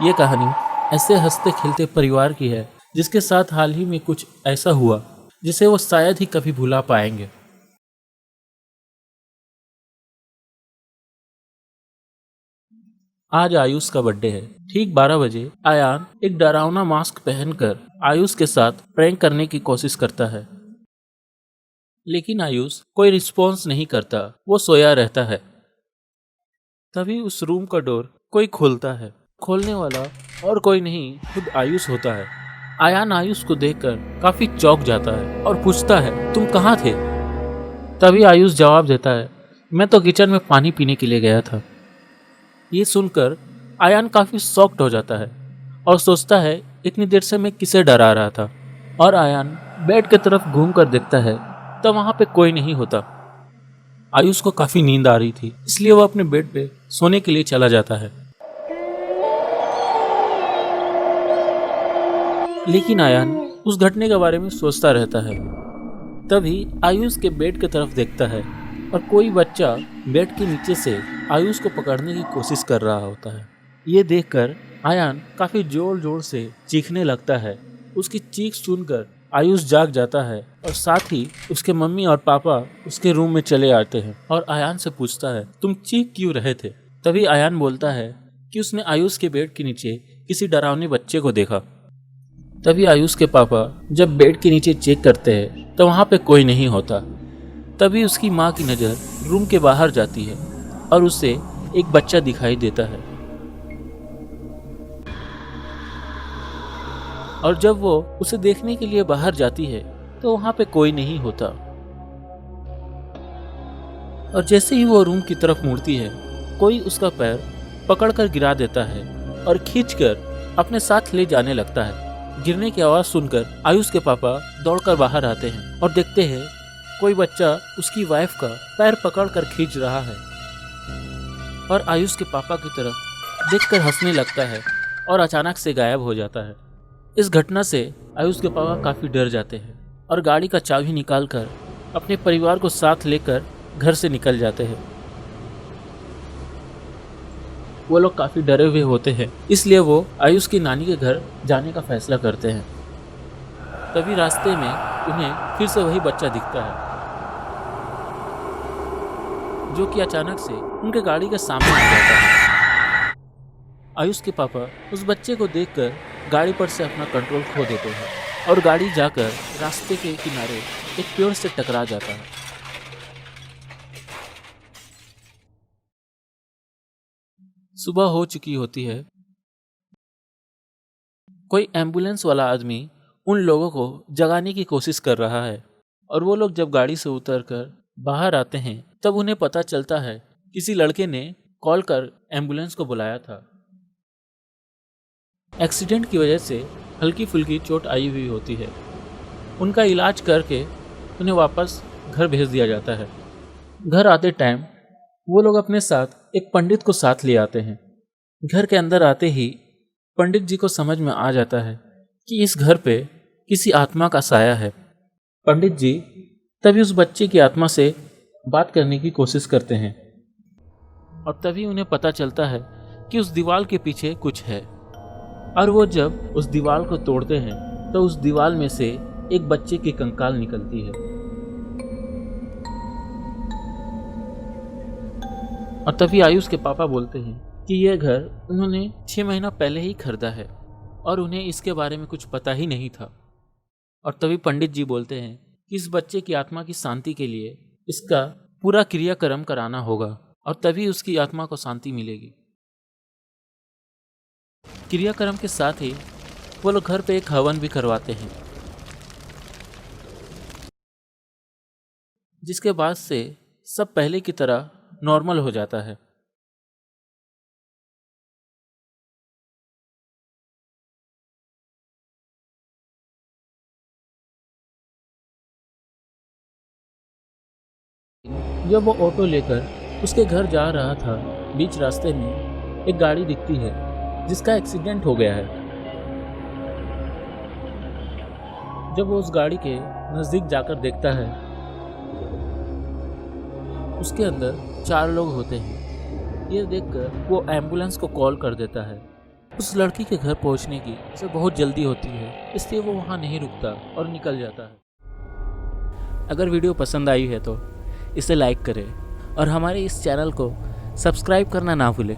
ये कहानी ऐसे हंसते खेलते परिवार की है जिसके साथ हाल ही में कुछ ऐसा हुआ जिसे वो शायद ही कभी भुला पाएंगे। आज आयुष का बर्थडे है। ठीक 12 बजे आयान एक डरावना मास्क पहनकर आयुष के साथ प्रैंक करने की कोशिश करता है, लेकिन आयुष कोई रिस्पॉन्स नहीं करता। वो सोया रहता है। तभी उस रूम का डोर कोई खोलता है। खोलने वाला और कोई नहीं, खुद आयुष होता है। आयान आयुष को देखकर काफी चौंक जाता है और पूछता है, तुम कहाँ थे? तभी आयुष जवाब देता है, मैं तो किचन में पानी पीने के लिए गया था। ये सुनकर आयान काफी शॉक्ड हो जाता है और सोचता है, इतनी देर से मैं किसे डरा रहा था। और आयान बेड की तरफ घूम कर देखता है तो वहां पे कोई नहीं होता। आयुष को काफी नींद आ रही थी, इसलिए वो अपने बेड पे सोने के लिए चला जाता है। लेकिन आयान उस घटने के बारे में सोचता रहता है। तभी आयुष के बेड की तरफ देखता है और कोई बच्चा बेड के नीचे से आयुष को पकड़ने की कोशिश कर रहा होता है। ये देखकर आयान काफी जोर जोर से चीखने लगता है। उसकी चीख सुनकर आयुष जाग जाता है और साथ ही उसके मम्मी और पापा उसके रूम में चले आते हैं और आयान से पूछता है, तुम चीख क्यों रहे थे? तभी आयान बोलता है कि उसने आयुष के बेड के नीचे किसी डरावने बच्चे को देखा। तभी आयुष के पापा जब बेड के नीचे चेक करते हैं तो वहाँ पे कोई नहीं होता। तभी उसकी माँ की नज़र रूम के बाहर जाती है और उसे एक बच्चा दिखाई देता है। और जब वो उसे देखने के लिए बाहर जाती है तो वहाँ पे कोई नहीं होता। और जैसे ही वो रूम की तरफ मुड़ती है, कोई उसका पैर पकड़कर गिरा देता है और खींचकर अपने साथ ले जाने लगता है। गिरने की आवाज़ सुनकर आयुष के पापा दौड़कर बाहर आते हैं और देखते हैं कोई बच्चा उसकी वाइफ का पैर पकड़कर खींच रहा है और आयुष के पापा की तरफ देखकर हंसने लगता है और अचानक से गायब हो जाता है। इस घटना से आयुष के पापा काफ़ी डर जाते हैं और गाड़ी का चाबी निकालकर अपने परिवार को साथ लेकर घर से निकल जाते हैं। वो लोग काफ़ी डरे हुए होते हैं, इसलिए वो आयुष की नानी के घर जाने का फैसला करते हैं। तभी रास्ते में उन्हें फिर से वही बच्चा दिखता है जो कि अचानक से उनके गाड़ी के सामने आ जाता है। आयुष के पापा उस बच्चे को देखकर गाड़ी पर से अपना कंट्रोल खो देते हैं और गाड़ी जाकर रास्ते के किनारे एक पेड़ से टकरा जाता है। सुबह हो चुकी होती है। कोई एम्बुलेंस वाला आदमी उन लोगों को जगाने की कोशिश कर रहा है और वो लोग जब गाड़ी से उतरकर बाहर आते हैं तब उन्हें पता चलता है किसी लड़के ने कॉल कर एम्बुलेंस को बुलाया था। एक्सीडेंट की वजह से हल्की फुल्की चोट आई हुई होती है। उनका इलाज करके उन्हें वापस घर भेज दिया जाता है। घर आते टाइम वो लोग अपने साथ एक पंडित को साथ ले आते हैं। घर के अंदर आते ही पंडित जी को समझ में आ जाता है कि इस घर पे किसी आत्मा का साया है। पंडित जी तभी उस बच्चे की आत्मा से बात करने की कोशिश करते हैं और तभी उन्हें पता चलता है कि उस दीवार के पीछे कुछ है। और वो जब उस दीवार को तोड़ते हैं तो उस दीवार में से एक बच्चे की कंकाल निकलती है। और तभी आयुष के पापा बोलते हैं कि यह घर उन्होंने 6 महीना पहले ही खरीदा है और उन्हें इसके बारे में कुछ पता ही नहीं था। और तभी पंडित जी बोलते हैं कि इस बच्चे की आत्मा की शांति के लिए इसका पूरा क्रियाक्रम कराना होगा और तभी उसकी आत्मा को शांति मिलेगी। क्रियाक्रम के साथ ही वो लोग घर पे एक हवन भी करवाते हैं, जिसके बाद से सब पहले की तरह नॉर्मल हो जाता है। जब वो ऑटो लेकर उसके घर जा रहा था, बीच रास्ते में एक गाड़ी दिखती है जिसका एक्सीडेंट हो गया है। जब वो उस गाड़ी के नज़दीक जाकर देखता है, उसके अंदर 4 लोग होते हैं। ये देखकर वो एम्बुलेंस को कॉल कर देता है उस लड़की के घर पहुंचने की उसे बहुत जल्दी होती है, इसलिए वो वहां नहीं रुकता और निकल जाता है। अगर वीडियो पसंद आई है तो इसे लाइक करें और हमारे इस चैनल को सब्सक्राइब करना ना भूलें।